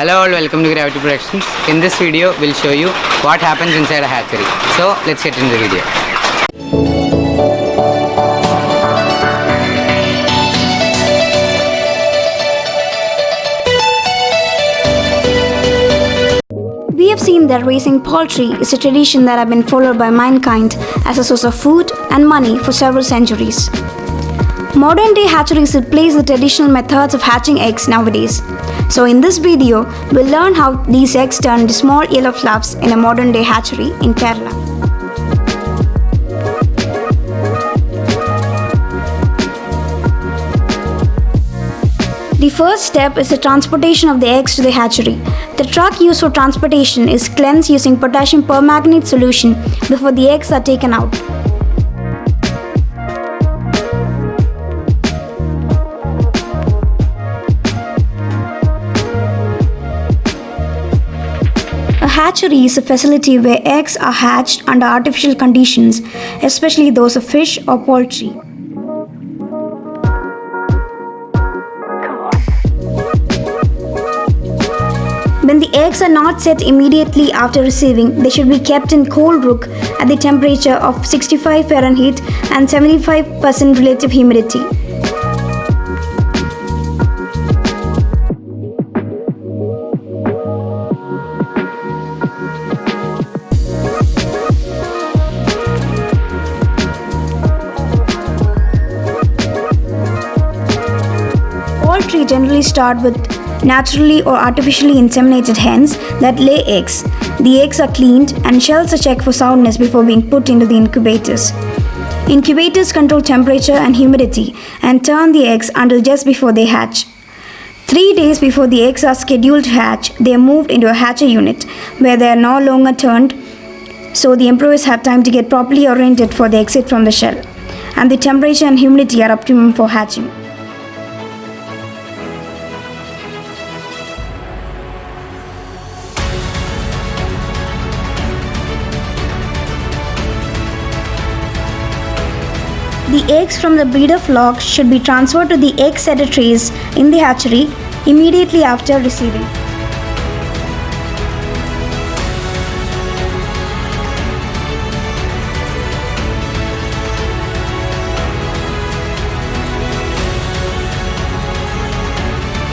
Hello all, welcome to Gravity Productions. In this video, we'll show you what happens inside a hatchery. So let's get into the video. We have seen that raising poultry is a tradition that has been followed by mankind as a source of food and money for several centuries. Modern-day hatcheries replace the traditional methods of hatching eggs nowadays. So in this video, we'll learn how these eggs turn into small yellow fluffs in a modern-day hatchery in Kerala. The first step is the transportation of the eggs to the hatchery. The truck used for transportation is cleansed using potassium permanganate solution before the eggs are taken out. A hatchery is a facility where eggs are hatched under artificial conditions, especially those of fish or poultry. When the eggs are not set immediately after receiving, they should be kept in cold room at the temperature of 65 Fahrenheit and 75% relative humidity. Poultry generally start with naturally or artificially inseminated hens that lay eggs. The eggs are cleaned and shells are checked for soundness before being put into the incubators. Incubators control temperature and humidity and turn the eggs until just before they hatch. 3 days before the eggs are scheduled to hatch, they are moved into a hatcher unit where they are no longer turned, so the embryos have time to get properly oriented for the exit from the shell, and the temperature and humidity are optimum for hatching. The eggs from the breeder flock should be transferred to the egg setter trays in the hatchery immediately after receiving.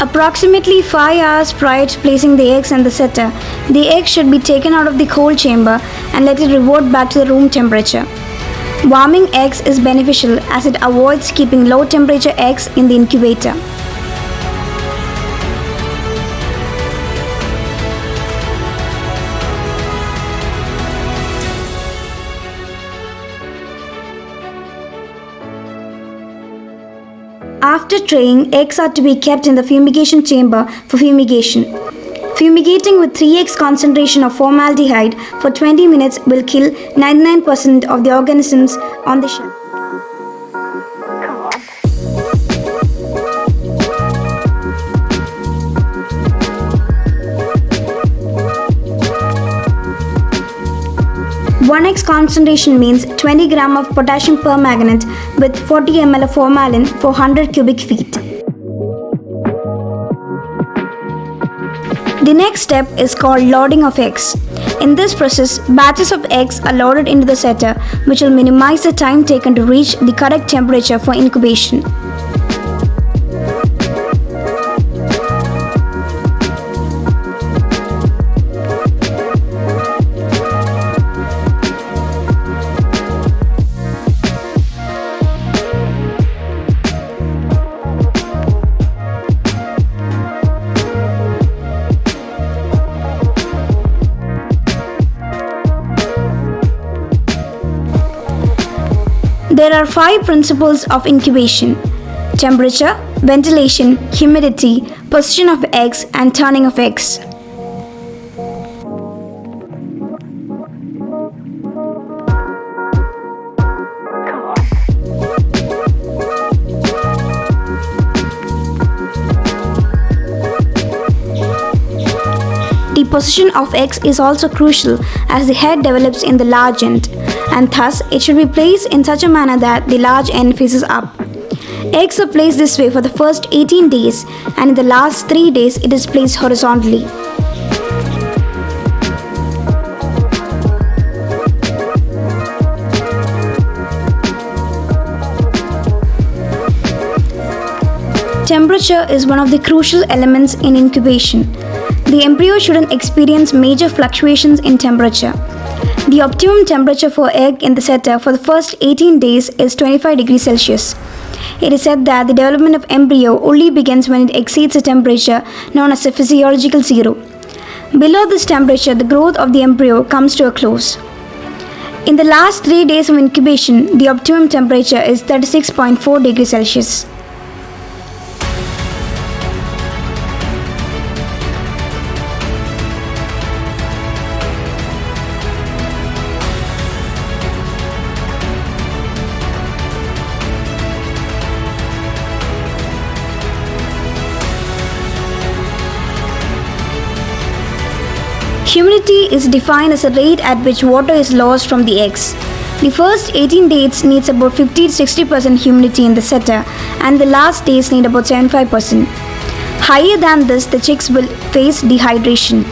Approximately 5 hours prior to placing the eggs in the setter, the eggs should be taken out of the cold chamber and let it revert back to the room temperature. Warming eggs is beneficial as it avoids keeping low temperature eggs in the incubator. After traying, eggs are to be kept in the fumigation chamber for fumigation. Fumigating with 3x concentration of formaldehyde for 20 minutes will kill 99% of the organisms on the shell. One X concentration means 20 gram of potassium permanganate with 40 ml of formalin for 100 cubic feet. The next step is called loading of eggs. In this process, batches of eggs are loaded into the setter, which will minimize the time taken to reach the correct temperature for incubation. There are 5 principles of incubation: temperature, ventilation, humidity, position of eggs, and turning of eggs. The position of eggs is also crucial as the head develops in the large end, and thus it should be placed in such a manner that the large end faces up. Eggs are placed this way for the first 18 days, and in the last 3 days it is placed horizontally. Temperature is one of the crucial elements in incubation. The embryo shouldn't experience major fluctuations in temperature. The optimum temperature for egg in the setter for the first 18 days is 25 degrees Celsius. It is said that the development of embryo only begins when it exceeds a temperature known as a physiological zero. Below this temperature, the growth of the embryo comes to a close. In the last 3 days of incubation, the optimum temperature is 36.4 degrees Celsius. Humidity is defined as the rate at which water is lost from the eggs. The first 18 days needs about 50 to 60% humidity in the setter, and the last days need about 75%. Higher than this, the chicks will face dehydration.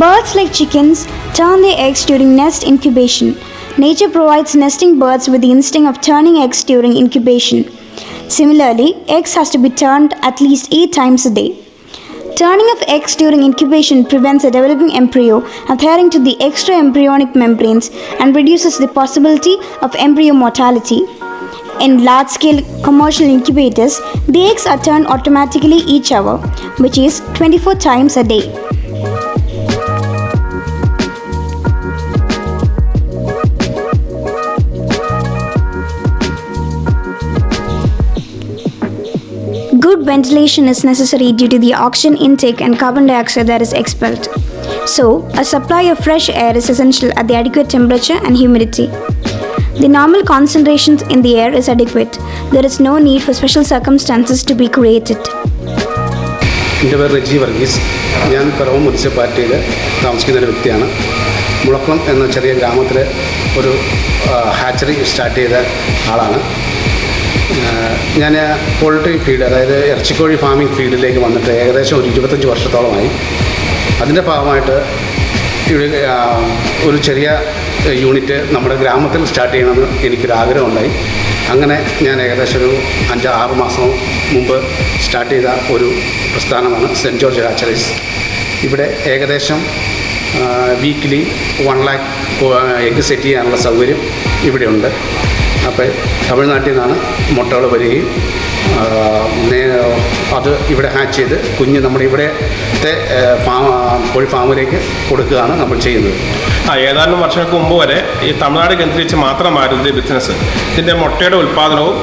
Birds like chickens turn their eggs during nest incubation. Nature provides nesting birds with the instinct of turning eggs during incubation. Similarly, eggs has to be turned at least 8 times a day. Turning of eggs during incubation prevents a developing embryo adhering to the extra-embryonic membranes and reduces the possibility of embryo mortality. In large-scale commercial incubators, the eggs are turned automatically each hour, which is 24 times a day. Good ventilation is necessary due to the oxygen intake and carbon dioxide that is expelled. So, a supply of fresh air is essential at the adequate temperature and humidity. The normal concentrations in the air is adequate. There is no need for special circumstances to be created. എൻ്റെ പേര് റെജി വർഗീസ്. ഞാൻ പിറവം മുനിസിപ്പാലിറ്റിയിൽ താമസിക്കുന്ന ഒരു വ്യക്തിയാണ്. മുളക്കുളം എന്ന ചെറിയ ഗ്രാമത്തിൽ ഒരു ഹാച്ചറി സ്റ്റാർട്ട് ചെയ്ത ആളാണ്. ഞാൻ പോൾട്രി ഫീഡ്, അതായത് ഇറച്ചിക്കോഴി ഫാമിംഗ് ഫീൽഡിലേക്ക് വന്നിട്ട് ഏകദേശം ഒരു 25 വർഷത്തോളമായി. അതിൻ്റെ ഭാഗമായിട്ട് ഇവിടെ ഒരു ചെറിയ യൂണിറ്റ് നമ്മുടെ ഗ്രാമത്തിൽ സ്റ്റാർട്ട് ചെയ്യണമെന്ന് എനിക്കൊരാഗ്രഹമുണ്ടായി. അങ്ങനെ ഞാൻ ഏകദേശം ഒരു 5-6 മാസം മുമ്പ് സ്റ്റാർട്ട് ചെയ്ത ഒരു പ്രസ്ഥാനമാണ് സെൻറ്റ് ജോർജ് ഹാച്ചറീസ്. ഇവിടെ ഏകദേശം വീക്കിലി 1 lakh എഗ്ഗ് സെറ്റ് ചെയ്യാനുള്ള സൗകര്യം ഇവിടെയുണ്ട്. അപ്പോൾ തമിഴ്നാട്ടിൽ നിന്നാണ് മുട്ടകൾ വരികയും അത് ഇവിടെ ഹാച്ച് ചെയ്ത് കുഞ്ഞ് നമ്മുടെ ഇവിടുത്തെ കോഴി ഫാമിലേക്ക് കൊടുക്കുകയാണ് നമ്മൾ ചെയ്യുന്നത്. ഏതാനും വർഷങ്ങൾക്ക് മുമ്പ് വരെ ഈ തമിഴ്നാട് കേന്ദ്രീകരിച്ച് മാത്രമായിരുന്നു ഇതിൻ്റെ ബിസിനസ്. ഇതിൻ്റെ മുട്ടയുടെ ഉൽപ്പാദനവും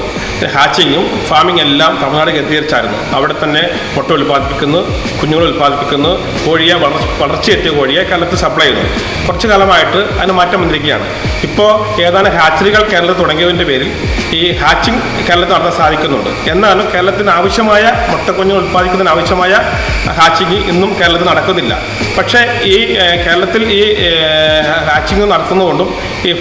ഹാച്ചിങ്ങും ഫാമിംഗ് എല്ലാം തമിഴ്നാട് കേന്ദ്രീകരിച്ചായിരുന്നു. അവിടെ തന്നെ മുട്ട ഉൽപ്പാദിപ്പിക്കുന്നു, കുഞ്ഞുങ്ങൾ ഉൽപ്പാദിപ്പിക്കുന്നു, കോഴിയെ വളർച്ചയെത്തിയ കോഴിയെ കേരളത്തിൽ സപ്ലൈ ചെയ്യുന്നു. കുറച്ചു കാലമായിട്ട് അതിന് മാറ്റം വന്നിരിക്കുകയാണ്. ഇപ്പോൾ ഏതാനും ഹാച്ചറികൾ കേരളത്തിൽ തുടങ്ങിയതിൻ്റെ പേരിൽ ഈ ഹാച്ചിങ് കേരളത്തിൽ നടത്താൻ സാധിക്കുന്നുണ്ട്. എന്നാലും കേരളത്തിന് ആവശ്യമായ മുട്ടക്കുഞ്ഞുങ്ങൾ ഉൽപ്പാദിക്കുന്നതിന് ആവശ്യമായ ഹാച്ചിങ് ഇന്നും കേരളത്തിൽ നടക്കുന്നില്ല. പക്ഷേ ഈ കേരളത്തിൽ ഈ ഹാച്ചിങ് നടത്തുന്നതുകൊണ്ടും ഈ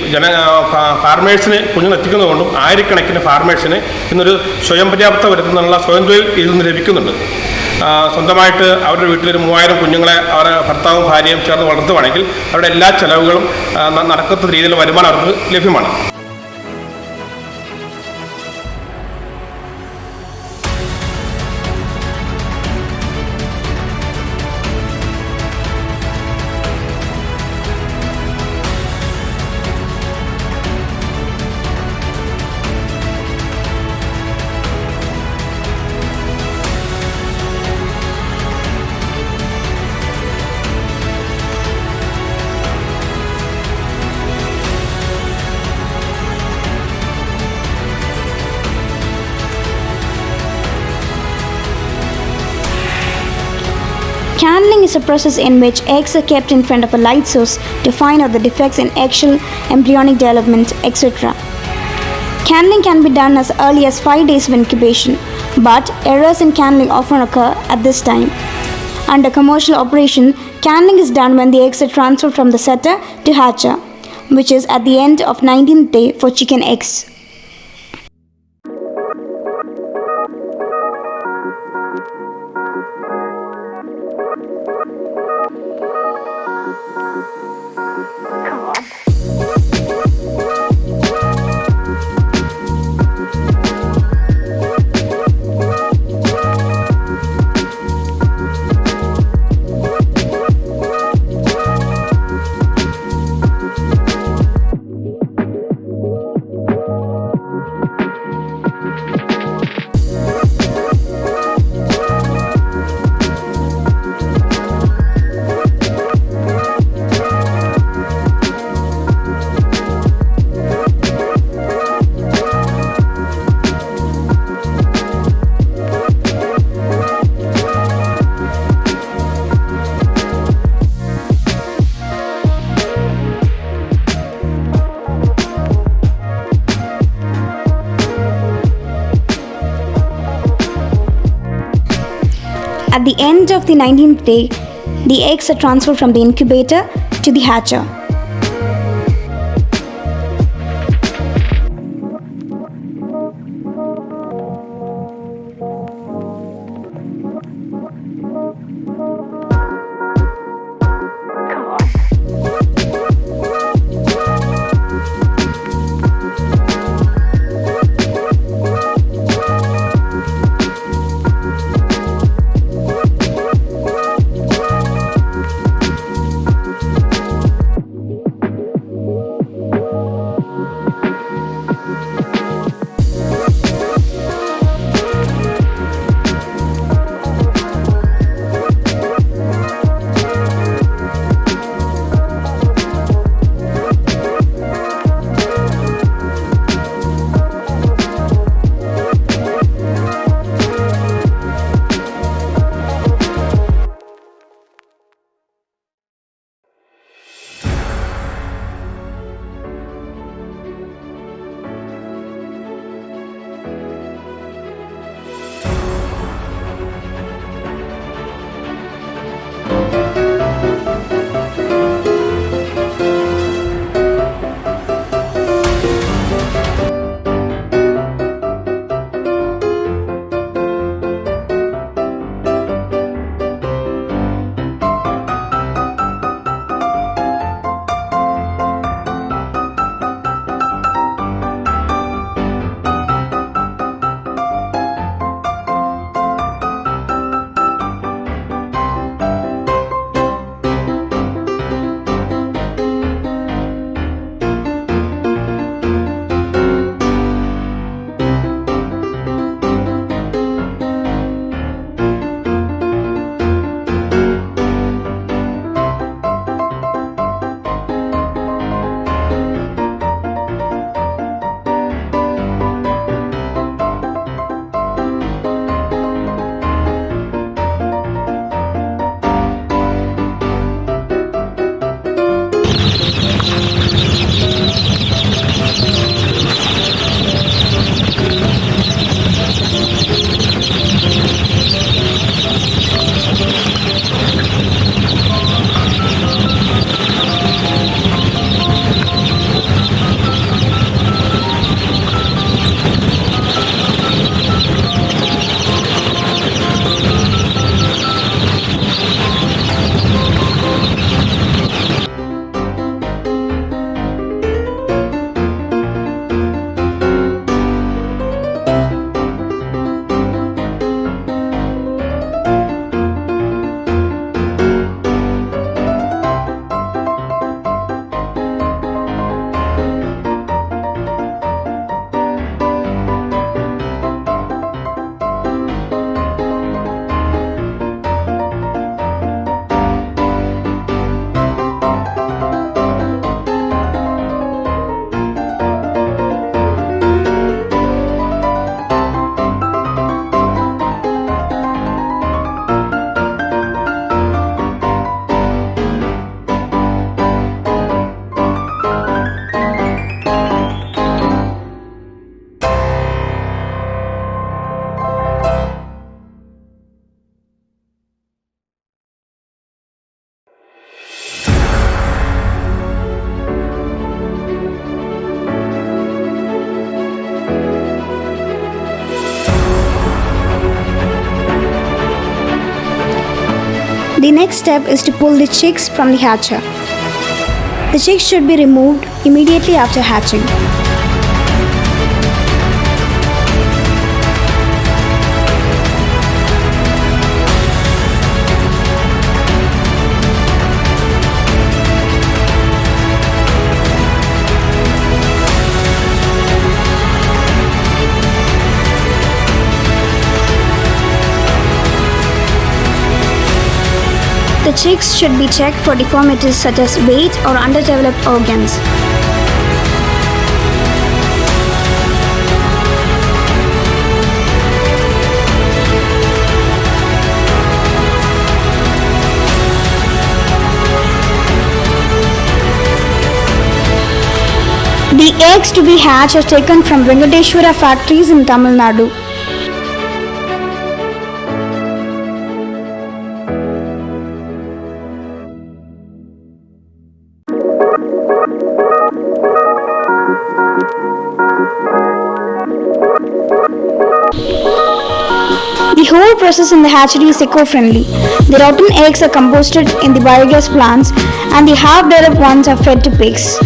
ഫാർമേഴ്സിന് കുഞ്ഞുങ്ങൾ എത്തിക്കുന്നതുകൊണ്ടും ആയിരക്കണക്കിന് ഫാർമേഴ്സിന് ഇന്നൊരു സ്വയം പര്യാപ്തത വരുത്തുന്നുള്ള സ്വയം തൊഴിൽ ഇതിൽ നിന്ന് ലഭിക്കുന്നുണ്ട്. സ്വന്തമായിട്ട് അവരുടെ വീട്ടിലൊരു 3000 കുഞ്ഞുങ്ങളെ അവരുടെ ഭർത്താവും ഭാര്യയും ചേർന്ന് വളർത്തുവാണെങ്കിൽ അവരുടെ എല്ലാ ചെലവുകളും നടക്കുന്ന രീതിയിലുള്ള വരുമാനം അവർക്ക് ലഭ്യമാണ്. Candling is a process in which eggs are kept in front of a light source to find out the defects in eggshell, embryonic development, etc. Candling can be done as early as 5 days of incubation, but errors in candling often occur at this time. Under commercial operation, canning is done when the eggs are transferred from the setter to hatcher, which is at the end of 19th day for chicken eggs. At the end of the 19th day, the eggs are transferred from the incubator to the hatcher. The next step is to pull the chicks from the hatcher. The chicks should be removed immediately after hatching. The chicks should be checked for deformities such as weight or underdeveloped organs. The eggs to be hatched are taken from Venkateshwara factories in Tamil Nadu. The whole process in the hatchery is eco-friendly. The rotten eggs are composted in the biogas plants and the half-developed ones are fed to pigs.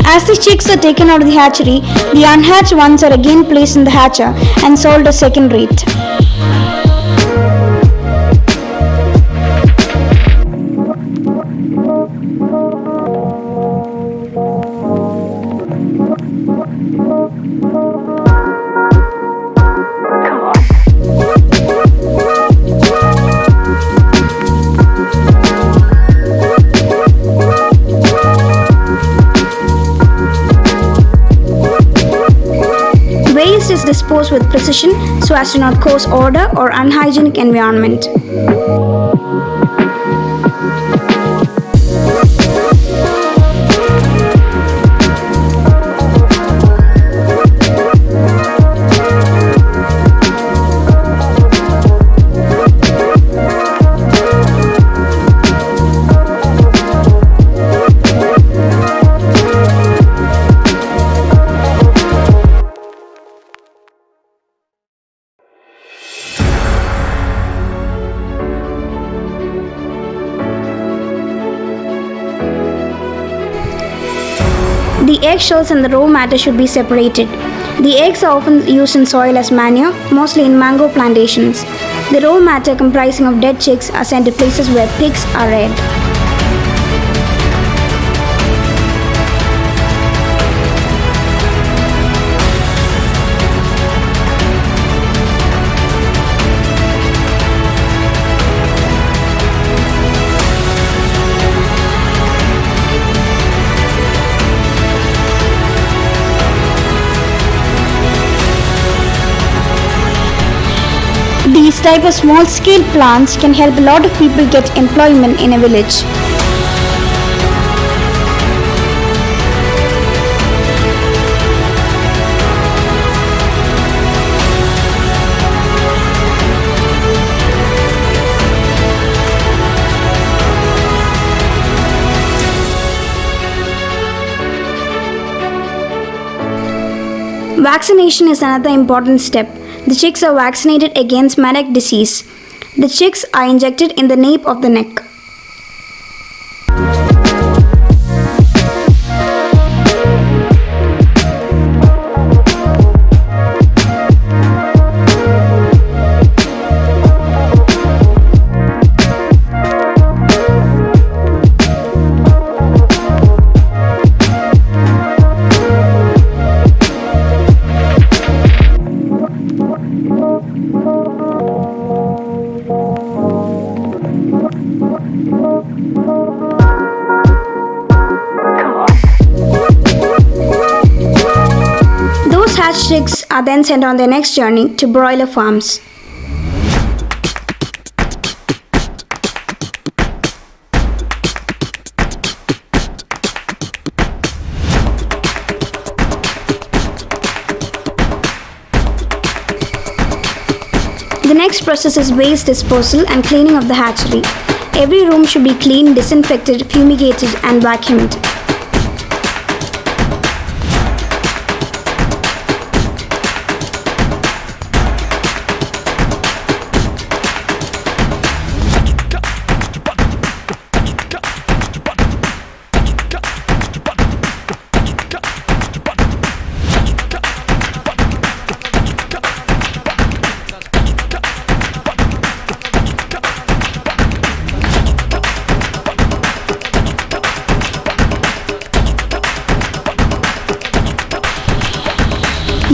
As the chicks are taken out of the hatchery, the unhatched ones are again placed in the hatcher and sold at second rate. Waste is disposed with precision so as to not cause odor or unhygienic environment. The eggshells and the raw matter should be separated. The eggs are often used in soil as manure, mostly in mango plantations. The raw matter comprising of dead chicks are sent to places where pigs are reared. These type of small-scale plants can help a lot of people get employment in a village. Vaccination is another important step. The chicks are vaccinated against Marek disease. The chicks are injected in the nape of the neck. eggs are then sent on their next journey to broiler farms. The next process is waste disposal and cleaning of the hatchery. Every room should be cleaned, disinfected, fumigated, and vacuumed.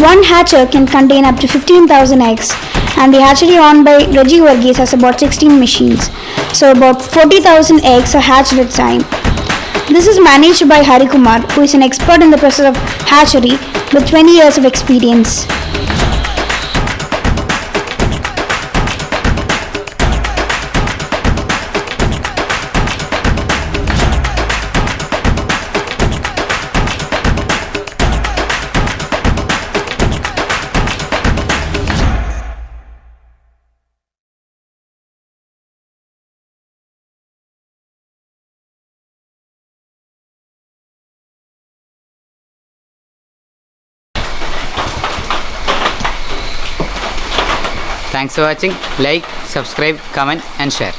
One hatcher can contain up to 15,000 eggs, and the hatchery owned by Reggie Varghese has about 16 machines. So about 40,000 eggs are hatched at a time. This is managed by Hari Kumar, who is an expert in the process of hatchery with 20 years of experience. Thanks for watching. Like, subscribe, comment and share.